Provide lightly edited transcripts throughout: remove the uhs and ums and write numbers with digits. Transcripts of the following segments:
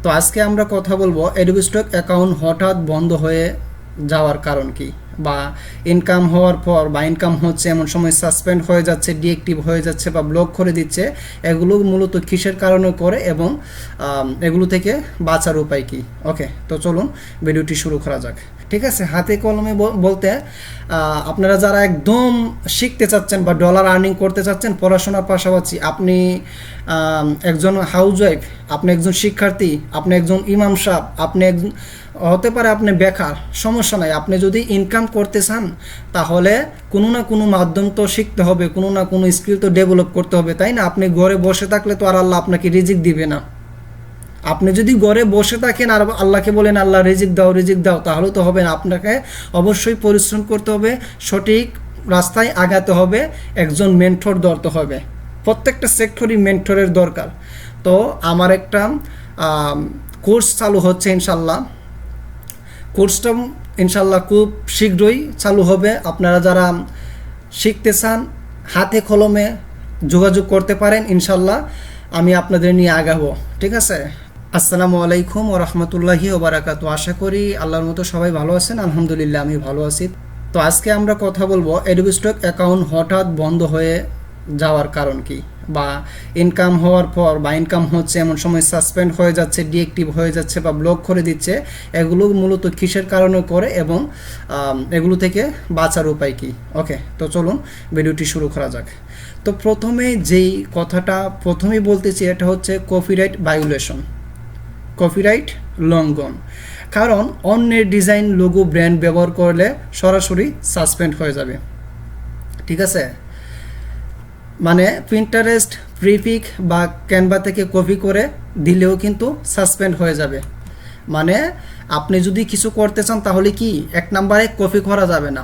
তো আজকে আমরা কথা বলবো অ্যাডোবি স্টক অ্যাকাউন্ট হঠাৎ বন্ধ হয়ে যাওয়ার কারণ কি, বা ইনকাম হওয়ার পর বা ইনকাম হচ্ছে এমন সময় সাসপেন্ড হয়ে যাচ্ছে, ডিঅ্যাক্টিভ হয়ে যাচ্ছে বা ব্লক করে দিচ্ছে। এগুলো মূলত কিসের কারণে করে এবং এগুলো থেকে বাঁচার উপায় কি। ওকে, তো চলুন ভিডিওটি শুরু করা যাক। ঠিক আছে, হাতে কলমে বলতে আপনারা যারা একদম শিখতে চাচ্ছেন বা ডলার আর্নিং করতে চাচ্ছেন পড়াশোনার পাশাপাশি, আপনি একজন হাউসওয়াইফ, আপনি একজন শিক্ষার্থী, আপনি একজন ইমাম সাহেব, আপনি একজন হতে পারে আপনি বেকার, সমস্যা নাই। আপনি যদি ইনকাম করতে চান তাহলে কোনো না কোনো মাধ্যম তো শিখতে হবে, কোনো না কোনো স্কিল তো ডেভেলপ করতে হবে, তাই না? আপনি ঘরে বসে থাকলে তো আর আল্লাহ আপনাকে রিজিক দিবে না। আপনি যদি ঘরে বসে থাকেন আর আল্লাহকে বলেন আল্লাহ রিজিক দাও রিজিক দাও, তাহলে তো হবে না। আপনাকে অবশ্যই পরিশ্রম করতে হবে, সঠিক রাস্তায় আগাতে হবে, একজন মেন্টর ধরতে হবে। প্রত্যেকটা সেক্টরই মেন্টরের দরকার। তো আমার একটা কোর্স চালু হচ্ছে ইনশাল্লাহ। কোর্সটা ইনশাল্লাহ খুব শীঘ্রই চালু হবে। আপনারা যারা শিখতে চান হাতে কলমে যোগাযোগ করতে পারেন, ইনশাল্লাহ আমি আপনাদের নিয়ে আগাবো। ঠিক আছে, আসসালামু আলাইকুম ওয়া রাহমাতুল্লাহি ওয়া বারাকাতুহু। আশা করি আল্লাহর মতো সবাই ভালো আছেন। আলহামদুলিল্লাহ আমি ভালো আছি। তো আজকে আমরা কথা বলবো অ্যাডোবি স্টক অ্যাকাউন্ট হঠাৎ বন্ধ হয়ে যাওয়ার কারণ কি, বা ইনকাম হওয়ার পর বা ইনকাম হচ্ছে এমন সময় সাসপেন্ড হয়ে যাচ্ছে, ডিঅ্যাক্টিভ হয়ে যাচ্ছে বা ব্লক করে দিচ্ছে। এগুলো মূলত কিসের কারণে করে এবং এগুলো থেকে বাঁচার উপায় কি। ওকে, তো চলুন ভিডিওটি শুরু করা যাক। তো প্রথমে যেই কথাটা প্রথমেই বলতেছি, এটা হচ্ছে কপিরাইট ভায়োলেশন, কপিরাইট লঙ্ঘন। কারণ অন্যের ডিজাইন, লোগো, ব্র্যান্ড ব্যবহার করলে সরাসরি সাসপেন্ড হয়ে যাবে। ঠিক আছে, মানে পিন্টারেস্ট, প্রিপিক বা ক্যানভা থেকে কপি করে দিলেও কিন্তু সাসপেন্ড হয়ে যাবে। মানে আপনি যদি কিছু করতে চান তাহলে কি এক নম্বরে কপি করা যাবে না।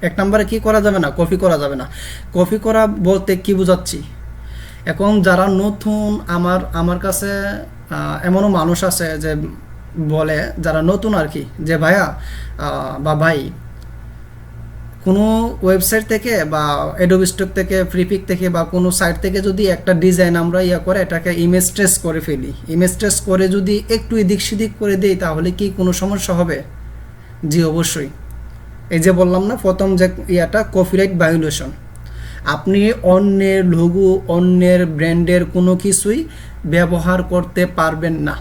এক নম্বরে কি করা যাবে না? কপি করা যাবে না। কপি করা বলতে কি বোঝাচ্ছি, এখন যারা নতুন, আমার কাছে এমনও মানুষ আছে যে বলে, যারা নতুন আর কি, যে ভাইয়া বা ভাই, কোনো ওয়েবসাইট থেকে বা অ্যাডোবি স্টক থেকে, প্রিপিক থেকে বা কোনো সাইট থেকে যদি একটা ডিজাইন আমরা করে এটাকে ইমেজ ট্রেস করে ফেলি, ইমেজ ট্রেস করে যদি একটু এদিক সেদিক করে দিই, তাহলে কি কোনো সমস্যা হবে? জি অবশ্যই। এই যে বললাম না প্রথম যে কপিরাইট ভায়োলেশন। আপনি অন্যের লোগো, অন্যের ব্র্যান্ডের কোনো কিছুই ব্যবহার করতে পারবেন না।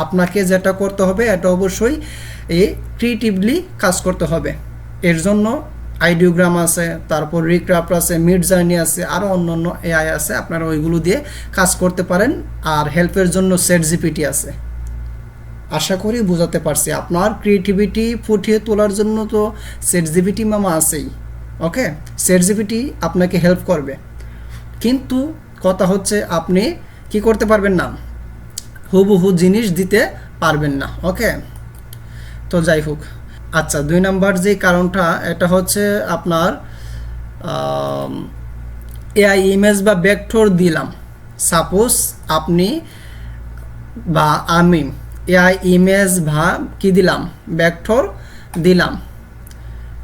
আপনাকে যেটা করতে হবে, এটা অবশ্যই ক্রিয়েটিভলি কাজ করতে হবে। এর জন্য আইডিওগ্রাম আছে, তারপর রিক্রাফট আছে, মিড জার্নি আছে, আরও অন্য এআই আছে, আপনারা ওইগুলো দিয়ে কাজ করতে পারেন। আর হেল্পের জন্য চ্যাটজিপিটি আছে। আশা করি বোঝাতে পারছি। আপনার ক্রিয়েটিভিটি ফুটিয়ে তোলার জন্য তো চ্যাটজিপিটি মামা আছেই। ওকে, চ্যাটজিপিটি আপনাকে হেল্প করবে, কিন্তু কথা হচ্ছে আপনি কি করতে পারবেন না, হুবহু জিনিস দিতে পারবেন না। ওকে, তো যাই হোক। আচ্ছা, 2 নাম্বার যে কারণটা, এটা হচ্ছে আপনার এআই ইমেজ বা ভেক্টর দিলাম। সাপোজ আপনি বা আমি এআই ইমেজ বা কি দিলাম, ভেক্টর দিলাম।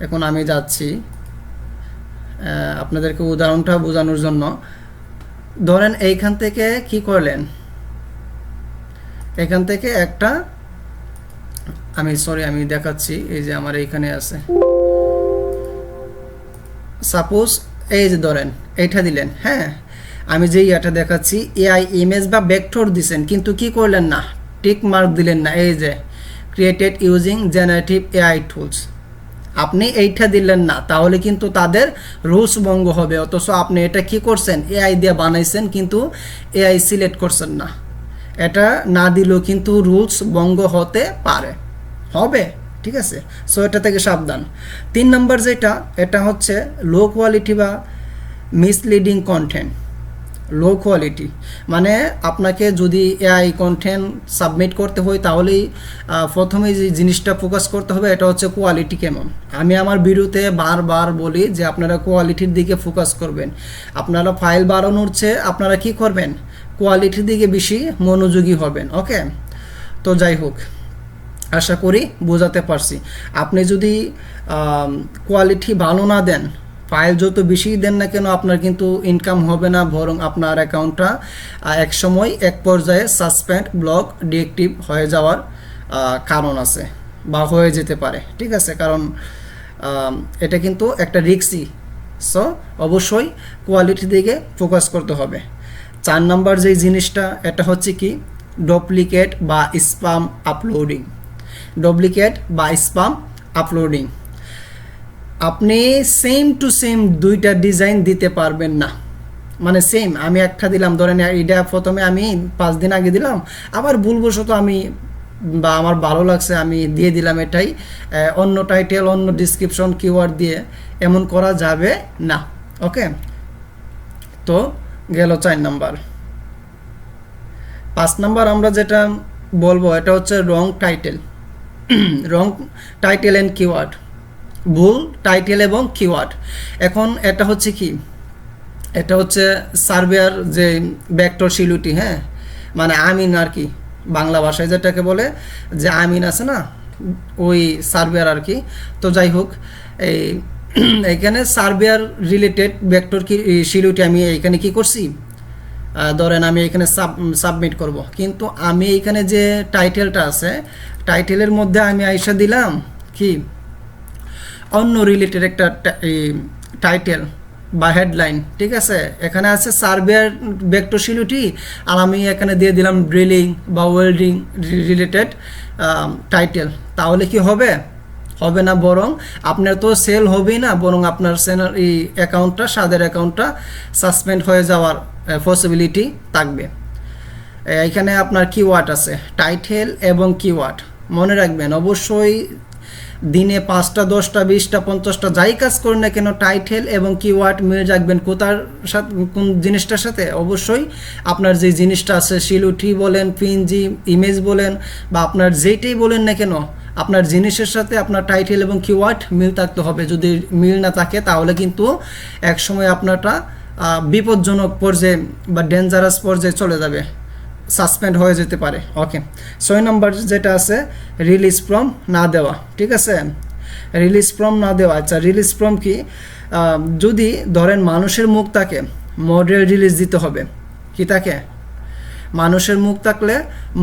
এখন আমি যাচ্ছি আপনাদেরকে উদাহরণটা বোঝানোর জন্য। ধরেন এইখান থেকে কি করলেন, এখান থেকে একটা আমি দেখাচ্ছি, এই যে আমার এইখানে আছে। সাপোজ এই যে ধরেন এইটা দিলেন, হ্যাঁ, আমি যে এটা দেখাচ্ছি এআই ইমেজ বা ভেক্টর দিছেন, কিন্তু কি করলেন না, টিক মার্ক দিলেন না। এই যে created using generative AI tools, আপনি এইটা দিলেন না, তাহলে কিন্তু তাদের রুলস ভঙ্গ হবে। অথচ আপনি এটা কি করছেন, এআই দিয়ে বানাইছেন, কিন্তু এআই সিলেক্ট করছেন না। এটা না দিলেও কিন্তু রুলস ভঙ্গ হতে পারে, হবে। ঠিক আছে, সো এটা থেকে সাবধান। 3 নম্বর যেটা, এটা হচ্ছে লো কোয়ালিটি বা মিসলিডিং কন্টেন্ট। লো কোয়ালিটি মানে আপনাকে যদি এআই কন্টেন্ট সাবমিট করতে হয়, তাহলেই প্রথমে যে জিনিসটা ফোকাস করতে হবে, এটা হচ্ছে কোয়ালিটি কেমন। আমি আমার ভিডিওতে বারবার বলি যে আপনারা কোয়ালিটির দিকে ফোকাস করবেন। আপনারা ফাইল বাড়ানোর চেয়ে আপনারা কি করবেন, কোয়ালিটির দিকে বেশি মনোযোগী হবেন। ওকে, তো যাই হোক, আশা করি বোঝাতে পারছি। আপনি যদি কোয়ালিটি ভালো না দেন, ফাইল যত বেশি দেন না কেন আপনার কিন্তু ইনকাম হবে না, বরং আপনার অ্যাকাউন্টটা এক সময় এক পর্যায়ে সাসপেন্ড, ব্লক, ডিএক্টিভ হয়ে যাওয়ার কারণ আছে বা হয়ে যেতে পারে। ঠিক আছে, কারণ এটা কিন্তু একটা রিস্কি। সো অবশ্যই কোয়ালিটির দিকে ফোকাস করতে হবে। 4 নাম্বার যে জিনিসটা, এটা হচ্ছে কি ডুপ্লিকেট বা স্প্যাম আপলোডিং। ডুপ্লিকেট বা স্প্যাম আপলোডিং, আপনি সেম টু সেম দুইটা ডিজাইন দিতে পারবেন না। মানে সেম আমি একটা দিলাম, ধরেন এটা প্রথমে আমি 5 দিন আগে দিলাম, আবার ভুলবশত আমি বা আমার ভালো লাগছে আমি দিয়ে দিলাম এটাই, অন্য টাইটেল, অন্য ডিসক্রিপশন, কিওয়ার্ড দিয়ে, এমন করা যাবে না। ওকে, তো গেল 4 নাম্বার। 5 নাম্বার আমরা যেটা বলবো এটা হচ্ছে wrong title. Wrong title and keyword, ভুল টাইটেল এবং কিওয়ার্ড। এখন এটা হচ্ছে কি, এটা হচ্ছে সার্ভেয়ার যে ভেক্টর শিলুটি, হ্যাঁ, মানে আমিন আর কি, বাংলা ভাষায় যেটাকে বলে যে আমিন আছে না, ওই সার্ভেয়ার আর কি। তো যাই হোক, এই এখানে সার্ভেয়ার রিলেটেড ভেক্টর কি শিলুটি আমি এখানে কি করছি, ধরেন আমি এখানে সাবমিট করব, কিন্তু আমি এখানে যে টাইটেলটা আছে, টাইটেলের মধ্যে আমি আইসা দিলাম কি অন্য রিলেটেড একটা টাইটেল বা হেডলাইন। ঠিক আছে, এখানে আছে সার্ভেয়ার ভেক্টর শিলুটি, আর আমি এখানে দিয়ে দিলাম ড্রিলিং বা ওয়েল্ডিং রিলেটেড টাইটেল। তাহলে কি হবে? হবে না, বরং আপনার তো সেল হবেই না, বরং আপনার চ্যানেল এই অ্যাকাউন্টটা, সাদের অ্যাকাউন্টটা সাসপেন্ড হয়ে যাওয়ার পসিবিলিটি থাকবে। এখানে আপনার কিওয়ার্ড আছে, টাইটেল এবং কিওয়ার্ড মনে রাখবেন অবশ্যই। দিনে 5টা 10টা 20টা 50টা যাই কাজ করেন না কেন, টাইটেল এবং কিওয়ার্ড মিলে রাখবেন। কোথার সাথে, কোন জিনিসটার সাথে? অবশ্যই আপনার যে জিনিসটা আছে, শিলুটি বলেন, পিএনজি ইমেজ বলেন, বা আপনার যেইটাই বলেন না কেন, আপনার জিনিসের সাথে আপনার টাইটেল এবং কিওয়ার্ড মিল থাকতে হবে। যদি মিল না থাকে তাহলে কিন্তু একসময় আপনারটা বিপজ্জনক পর্যায়ে বা ডেঞ্জারাস পর্যায়ে চলে যাবে, সাসপেন্ড হয়ে যেতে পারে। ওকে, 6 নম্বর যেটা আছে রিলিজ ফ্রম না দেওয়া। ঠিক আছে, রিলিজ ফ্রম না দেওয়া। আচ্ছা, রিলিজ ফ্রম কি? যদি ধরেন মানুষের মুখ থাকে, মডেল রিলিজ দিতে হবে। কি থাকে? মানুষের মুখ থাকলে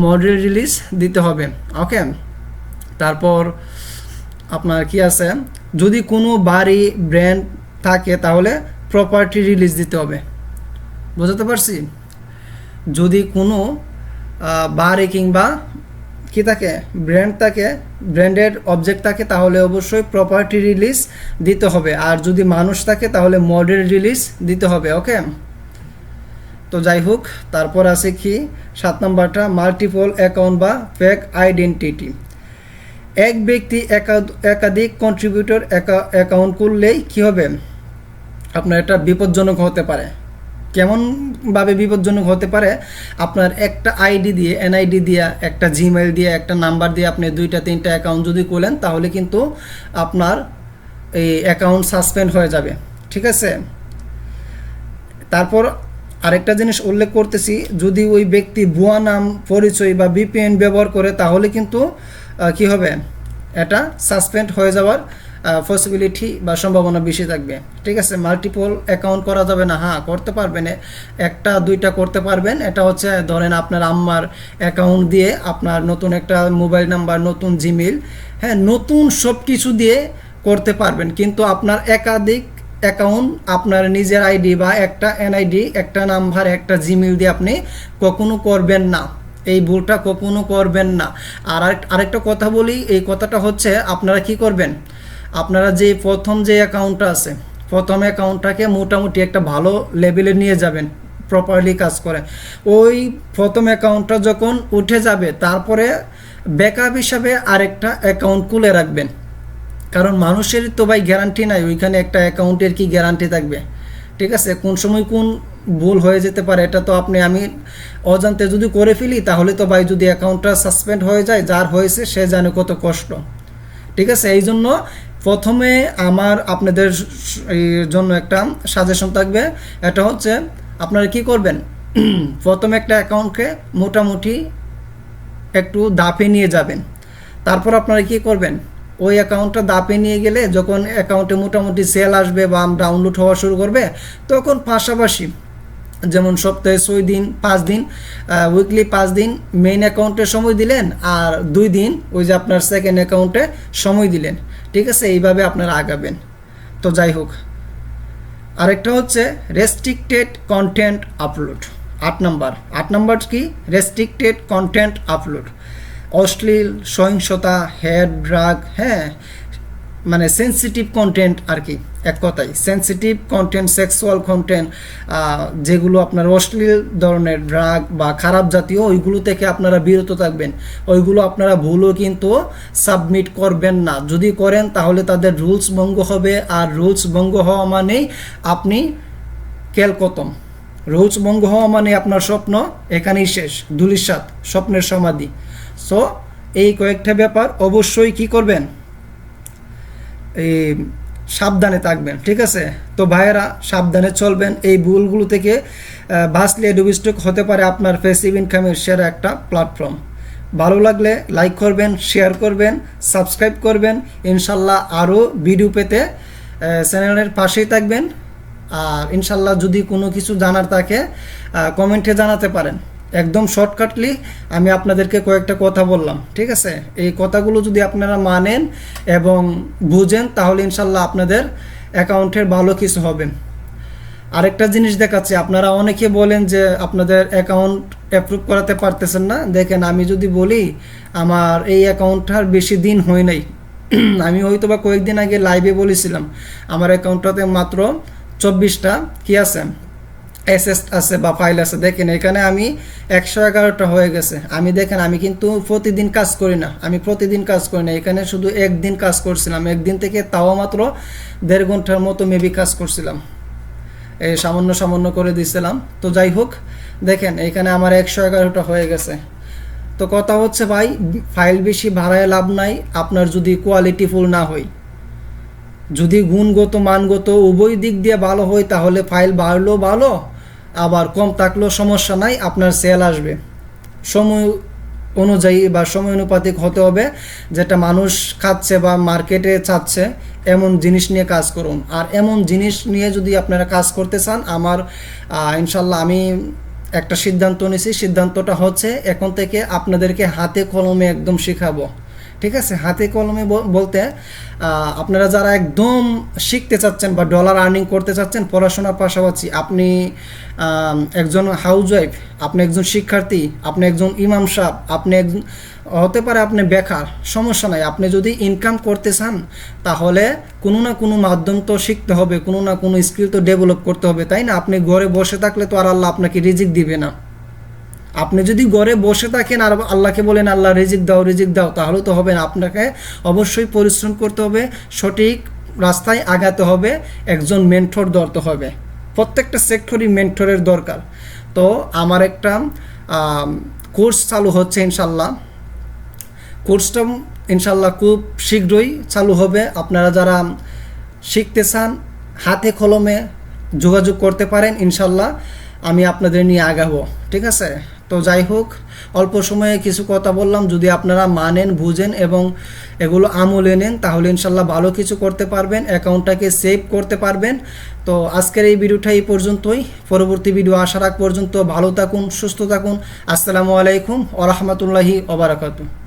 মডেল রিলিজ দিতে হবে। ওকে, তারপর আপনার কি আছে, যদি কোনো বাড়ি ব্র্যান্ড থাকে তাহলে প্রপার্টি রিলিজ দিতে হবে। বুঝতে পারছি? যদি কোনো বাড়ি কিংবা কি থাকে, ব্র্যান্ড থাকে, ব্র্যান্ডেড অবজেক্ট থাকে, তাহলে অবশ্যই প্রপার্টি রিলিজ দিতে হবে। আর যদি মানুষ থাকে তাহলে মডেল রিলিজ দিতে হবে। ওকে, তো যাই হোক, তারপর আছে কি 7 নম্বরটা মাল্টিপল অ্যাকাউন্ট বা ফেক আইডেন্টিটি। এক ব্যক্তি একাধিক কন্ট্রিবিউটর অ্যাকাউন্ট করলেই কি হবে, আপনার এটা বিপজ্জনক হতে পারে। কেমনভাবে বিপজ্জনক হতে পারে? আপনার একটা আইডি দিয়ে, এনআইডি দিয়ে, একটা জিমেল দিয়ে, একটা নাম্বার দিয়ে আপনি 2টা 3টা অ্যাকাউন্ট যদি খোলেন, তাহলে কিন্তু আপনার এই অ্যাকাউন্ট সাসপেন্ড হয়ে যাবে। ঠিক আছে, তারপর আরেকটা জিনিস উল্লেখ করতেছি, যদি ওই ব্যক্তি ভুয়া নাম, পরিচয় বা ভিপিএন ব্যবহার করে, তাহলে কিন্তু কি হবে, এটা সাসপেন্ড হয়ে যাওয়ার পসিবিলিটি বা সম্ভাবনা বেশি থাকবে। ঠিক আছে, মাল্টিপল অ্যাকাউন্ট করা যাবে না। হ্যাঁ, করতে পারবেন, 1টা 2টা করতে পারবেন। এটা হচ্ছে ধরেন আপনার আম্মার অ্যাকাউন্ট দিয়ে আপনার নতুন একটা মোবাইল নাম্বার, নতুন জিমেল, হ্যাঁ, নতুন সব কিছু দিয়ে করতে পারবেন। কিন্তু আপনার একাধিক অ্যাকাউন্ট, আপনার নিজের আইডি বা একটা এনআইডি, একটা নাম্বার, একটা জিমেল দিয়ে আপনি কখনো করবেন না। এই ভুলটা কখনো করবেন না। আর আরেকটা কথা বলি, এই কথাটা হচ্ছে আপনারা কি করবেন, আপনারা যে প্রথম যে অ্যাকাউন্টটা আছে, প্রথম অ্যাকাউন্টটাকে মোটামুটি একটা ভালো লেভেলে নিয়ে যাবেন, প্রপারলি কাজ করে। ওই প্রথম অ্যাকাউন্টটা যখন উঠে যাবে, তারপরে ব্যাকআপ হিসাবে আরেকটা অ্যাকাউন্ট খুলে রাখবেন। কারণ মানুষের তো ভাই গ্যারান্টি নাই, ওইখানে একটা অ্যাকাউন্টের কি গ্যারান্টি থাকবে? ঠিক আছে, কোন সময় কোন ভুল হয়ে যেতে পারে, এটা তো আমি অজান্তে যদি করে ফেলি, তাহলে তো ভাই যদি অ্যাকাউন্টটা সাসপেন্ড হয়ে যায়, যার হয়েছে সে জানে কত কষ্ট। ঠিক আছে, এই জন্য প্রথমে আমার আপনাদের জন্য একটা সাজেশন থাকবে, এটা হচ্ছে আপনারা কি করবেন, প্রথমে একটা অ্যাকাউন্টকে মোটামুটি একটু দাপে নিয়ে যাবেন। তারপর আপনারা কি করবেন, ওই অ্যাকাউন্টটা দাপে নিয়ে গেলে যখন অ্যাকাউন্টে মোটামুটি সেল আসবে বা ডাউনলোড হওয়া শুরু করবে, তখন পাশাপাশি যেমন সপ্তাহে 6 দিন 5 দিন উইকলি 5 দিন মেইন অ্যাকাউন্টে সময় দিলেন, আর 2 দিন ওই যে আপনার সেকেন্ড অ্যাকাউন্টে সময় দিলেন। ঠিক আছে, এইভাবে আপনারা আগাবেন। তো যাই হোক, আরেকটা হচ্ছে রেস্ট্রিক্টেড কন্টেন্ট আপলোড। 8 নাম্বার কি? Restricted content upload. অশ্লীল, সহিংসতা, হেড ড্রাগ, হ্যাঁ মানে সেন্সিটিভ কন্টেন্ট আর কি, এক কথায় সেন্সিটিভ কন্টেন্ট, সেক্সুয়াল কন্টেন্ট, যেগুলো আপনার অশ্লীল ধরনের, ড্রাগ বা খারাপ জাতীয়, ওইগুলো থেকে আপনারা বিরত থাকবেন। ওইগুলো আপনারা ভুলও কিন্তু সাবমিট করবেন না। যদি করেন তাহলে তাদের রুলস ভঙ্গ হবে, আর রুলস ভঙ্গ হওয়া মানেই আপনি কেলকতম। রুলস ভঙ্গ হওয়া মানে আপনার স্বপ্ন এখানেই শেষ, ধূলিসাৎ, স্বপ্নের সমাধি। সো এই কয়েকটা ব্যাপার অবশ্যই কি করবেন, এই সাবধানে থাকবেন। ঠিক আছে, তো ভাইয়েরা সাবধানে চলবেন। এই ভুলগুলো থেকে বাঁচলে অ্যাডোবি স্টক হতে পারে আপনার প্যাসিভ ইনকামের সেরা একটা প্ল্যাটফর্ম। ভালো লাগলে লাইক করবেন, শেয়ার করবেন, সাবস্ক্রাইব করবেন। ইনশাল্লাহ আরও ভিডিও পেতে চ্যানেলের পাশেই থাকবেন। আর ইনশাল্লাহ যদি কোনো কিছু জানার থাকে কমেন্টে জানাতে পারেন। একদম শর্টকাটলি আমি আপনাদেরকে কয়েকটা কথা বললাম। ঠিক আছে, এই কথাগুলো যদি আপনারা মানেন এবং বুঝেন তাহলে ইনশাল্লাহ আপনাদের অ্যাকাউন্টের ভালো কিছু হবে। আরেকটা জিনিস দেখাচ্ছি, আপনারা অনেকে বলেন যে আপনাদের অ্যাকাউন্ট অ্যাপ্রুভ করাতে পারতেছেন না। দেখেন, আমি যদি বলি আমার এই অ্যাকাউন্টটার বেশি দিন হয় নাই, আমি হয়তো বা কয়েকদিন আগে লাইভে বলেছিলাম আমার অ্যাকাউন্টটাতে মাত্র 24টা কি আছে, অ্যাসেস আছে বা ফাইল আছে। দেখেন এখানে আমি 111টা হয়ে গেছে। আমি দেখেন আমি কিন্তু প্রতিদিন কাজ করি না, আমি প্রতিদিন কাজ করি না। এখানে শুধু একদিন কাজ করছিলাম, একদিন থেকে তাও মাত্র 1.5 ঘন্টার মতো মেবি কাজ করছিলাম, এই সামান্য করে দিয়েছিলাম। তো যাই হোক, দেখেন এখানে আমার 111টা হয়ে গেছে। তো কথা হচ্ছে ভাই, ফাইল বেশি ভাড়ায় লাভ নাই আপনার যদি কোয়ালিটিফুল না হয়। যদি গুণগত মানগত উভয় দিক দিয়ে ভালো হয় তাহলে ফাইল বাড়লেও ভালো, আবার কম থাকলেও সমস্যা নাই, আপনার সেল আসবে। সময় অনুযায়ী বা সময় অনুপাতিক হতে হবে, যেটা মানুষ খাচ্ছে বা মার্কেটে চাচ্ছে এমন জিনিস নিয়ে কাজ করুন। আর এমন জিনিস নিয়ে যদি আপনারা কাজ করতে চান, আমার ইনশাল্লাহ আমি একটা সিদ্ধান্ত নিয়েছি। সিদ্ধান্তটা হচ্ছে এখন থেকে আপনাদেরকে হাতে কলমে একদম শেখাবো। ঠিক আছে, হাতে কলমে বলতে আপনারা যারা একদম শিখতে চাচ্ছেন বা ডলার আর্নিং করতে চাচ্ছেন পড়াশোনার পাশাপাশি, আপনি একজন হাউসওয়াইফ, আপনি একজন শিক্ষার্থী, আপনি একজন ইমাম সাহেব, আপনি একজন হতে পারে আপনি বেকার, সমস্যা নাই। আপনি যদি ইনকাম করতে চান তাহলে কোনো না কোনো মাধ্যম তো শিখতে হবে, কোনো না কোনো স্কিল তো ডেভেলপ করতে হবে, তাই না? আপনি ঘরে বসে থাকলে তো আর আল্লাহ আপনাকে রিজিক দিবে না। আপনি যদি ঘরে বসে থাকেন আর আল্লাহকে বলেন আল্লাহ রিজিক দাও, তাহলে তো হবে না। আপনাকে অবশ্যই পরিশ্রম করতে হবে, সঠিক রাস্তায় আগাতে হবে, একজন মেন্টর ধরতে হবে। প্রত্যেকটা সেক্টরই মেন্টরের দরকার। তো আমার একটা কোর্স চালু হচ্ছে ইনশাল্লাহ। কোর্সটা ইনশাল্লাহ খুব শীঘ্রই চালু হবে। আপনারা যারা শিখতে চান হাতে কলমে যোগাযোগ করতে পারেন, ইনশাল্লাহ আমি আপনাদের নিয়ে আগাবো। ঠিক আছে, তো যাই হোক, অল্প সময়ে কিছু কথা বললাম। যদি আপনারা মানেন, বুঝেন এবং এগুলো আমলে নেন তাহলে ইনশাল্লাহ ভালো কিছু করতে পারবেন, অ্যাকাউন্টটাকে সেভ করতে পারবেন। তো আজকের এই ভিডিওটা এই পর্যন্তই। পরবর্তী ভিডিও আসার আগ পর্যন্ত ভালো থাকুন, সুস্থ থাকুন। আসসালামু আলাইকুম ওয়া রাহমাতুল্লাহি ওয়া বারাকাতুহু।